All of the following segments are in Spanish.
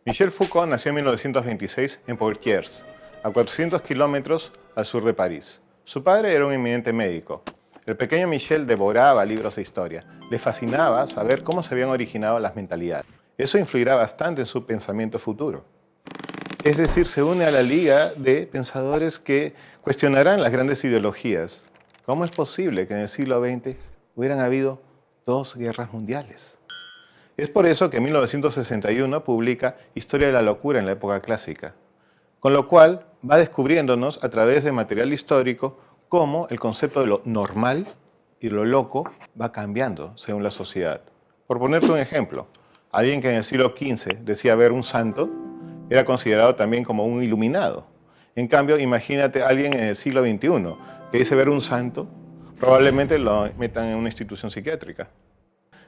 Michel Foucault nació en 1926 en Poitiers, a 400 kilómetros al sur de París. Su padre era un eminente médico. El pequeño Michel devoraba libros de historia. Le fascinaba saber cómo se habían originado las mentalidades. Eso influirá bastante en su pensamiento futuro. Es decir, se une a la liga de pensadores que cuestionarán las grandes ideologías. ¿Cómo es posible que en el siglo XX hubieran habido 2 guerras mundiales? Es por eso que en 1961 publica Historia de la locura en la época clásica, con lo cual va descubriéndonos a través de material histórico cómo el concepto de lo normal y lo loco va cambiando según la sociedad. Por ponerte un ejemplo, alguien que en el siglo XV decía ver un santo era considerado también como un iluminado. En cambio, imagínate a alguien en el siglo XXI que dice ver un santo, probablemente lo metan en una institución psiquiátrica.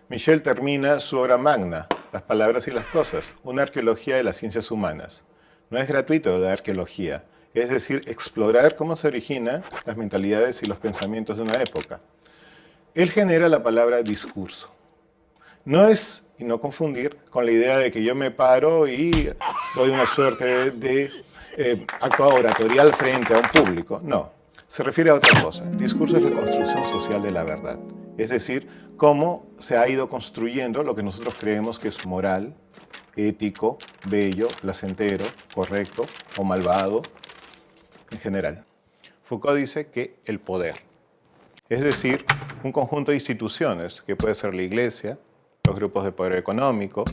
Michel termina su obra magna, Las palabras y las cosas, una arqueología de las ciencias humanas. No es gratuito la arqueología, es decir, explorar cómo se originan las mentalidades y los pensamientos de una época. Él genera la palabra discurso. No es, y no confundir, con la idea de que yo me paro y doy una suerte de acto oratorial frente a un público. No, se refiere a otra cosa. El discurso es la construcción social de la verdad. Es decir, cómo se ha ido construyendo lo que nosotros creemos que es moral, ético, bello, placentero, correcto o malvado en general. Foucault dice que el poder, es decir, un conjunto de instituciones que puede ser la iglesia, los grupos de poder económico,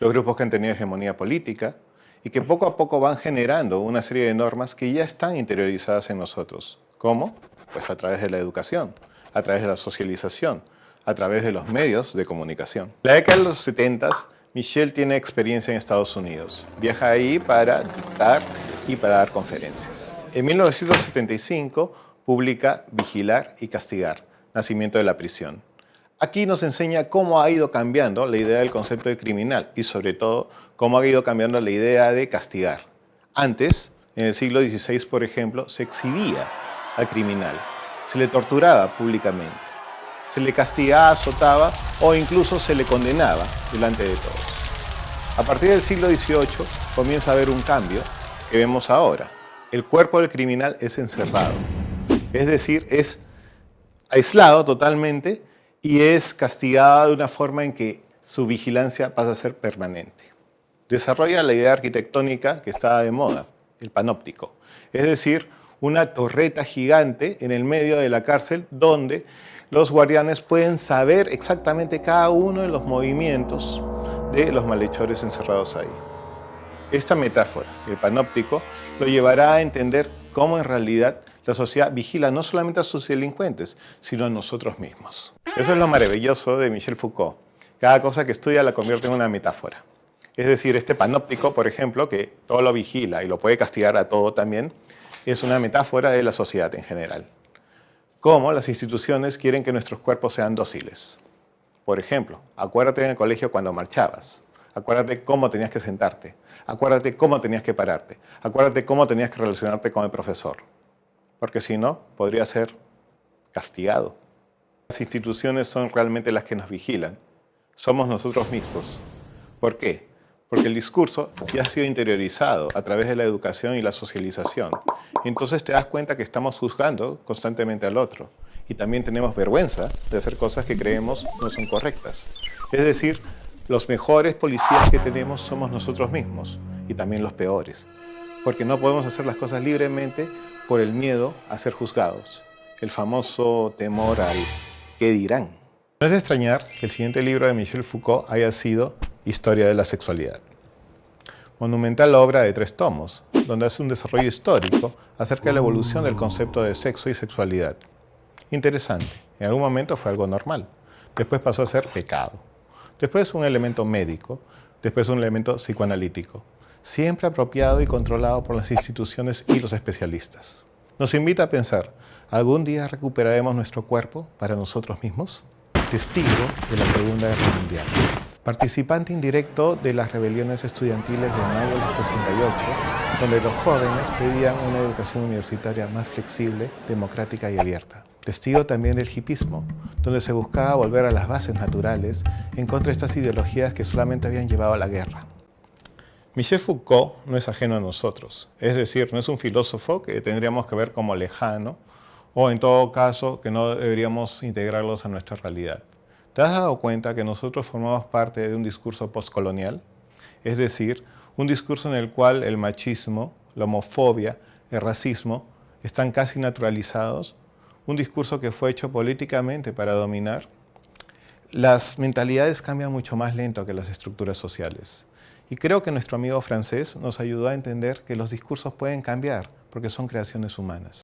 los grupos que han tenido hegemonía política y que poco a poco van generando una serie de normas que ya están interiorizadas en nosotros. ¿Cómo? Pues a través de la educación, a través de la socialización, a través de los medios de comunicación. En la década de los 70, Michel tiene experiencia en Estados Unidos. Viaja ahí para dictar y para dar conferencias. En 1975 publica Vigilar y castigar, Nacimiento de la prisión. Aquí nos enseña cómo ha ido cambiando la idea del concepto de criminal y sobre todo cómo ha ido cambiando la idea de castigar. Antes, en el siglo XVI, por ejemplo, se exhibía al criminal, se le torturaba públicamente, se le castigaba, azotaba o incluso se le condenaba delante de todos. A partir del siglo XVIII comienza a haber un cambio que vemos ahora. El cuerpo del criminal es encerrado, es decir, es aislado totalmente y es castigado de una forma en que su vigilancia pasa a ser permanente. Desarrolla la idea arquitectónica que estaba de moda, el panóptico, es decir, una torreta gigante en el medio de la cárcel donde los guardianes pueden saber exactamente cada uno de los movimientos de los malhechores encerrados ahí. Esta metáfora, el panóptico, lo llevará a entender cómo en realidad la sociedad vigila no solamente a sus delincuentes, sino a nosotros mismos. Eso es lo maravilloso de Michel Foucault. Cada cosa que estudia la convierte en una metáfora. Es decir, este panóptico, por ejemplo, que todo lo vigila y lo puede castigar a todo también, es una metáfora de la sociedad en general. Cómo las instituciones quieren que nuestros cuerpos sean dóciles. Por ejemplo, acuérdate en el colegio cuando marchabas. Acuérdate cómo tenías que sentarte. Acuérdate cómo tenías que pararte. Acuérdate cómo tenías que relacionarte con el profesor. Porque si no, podría ser castigado. Las instituciones son realmente las que nos vigilan. Somos nosotros mismos. ¿Por qué? Porque el discurso ya ha sido interiorizado a través de la educación y la socialización. Y entonces te das cuenta que estamos juzgando constantemente al otro. Y también tenemos vergüenza de hacer cosas que creemos no son correctas. Es decir, los mejores policías que tenemos somos nosotros mismos y también los peores. Porque no podemos hacer las cosas libremente por el miedo a ser juzgados. El famoso temor al ¿qué dirán? No es de extrañar que el siguiente libro de Michel Foucault haya sido Historia de la sexualidad. Monumental obra de 3 tomos, donde hace un desarrollo histórico acerca de la evolución del concepto de sexo y sexualidad. Interesante, en algún momento fue algo normal, después pasó a ser pecado, después un elemento médico, después un elemento psicoanalítico, siempre apropiado y controlado por las instituciones y los especialistas. Nos invita a pensar, ¿algún día recuperaremos nuestro cuerpo para nosotros mismos? Testigo de la Segunda Guerra Mundial. Participante indirecto de las rebeliones estudiantiles de mayo del 68, donde los jóvenes pedían una educación universitaria más flexible, democrática y abierta. Testigo también del hipismo, donde se buscaba volver a las bases naturales en contra de estas ideologías que solamente habían llevado a la guerra. Michel Foucault no es ajeno a nosotros, es decir, no es un filósofo que tendríamos que ver como lejano o en todo caso que no deberíamos integrarlos a nuestra realidad. ¿Te has dado cuenta que nosotros formamos parte de un discurso postcolonial? Es decir, un discurso en el cual el machismo, la homofobia, el racismo están casi naturalizados, un discurso que fue hecho políticamente para dominar. Las mentalidades cambian mucho más lento que las estructuras sociales. Y creo que nuestro amigo francés nos ayudó a entender que los discursos pueden cambiar porque son creaciones humanas.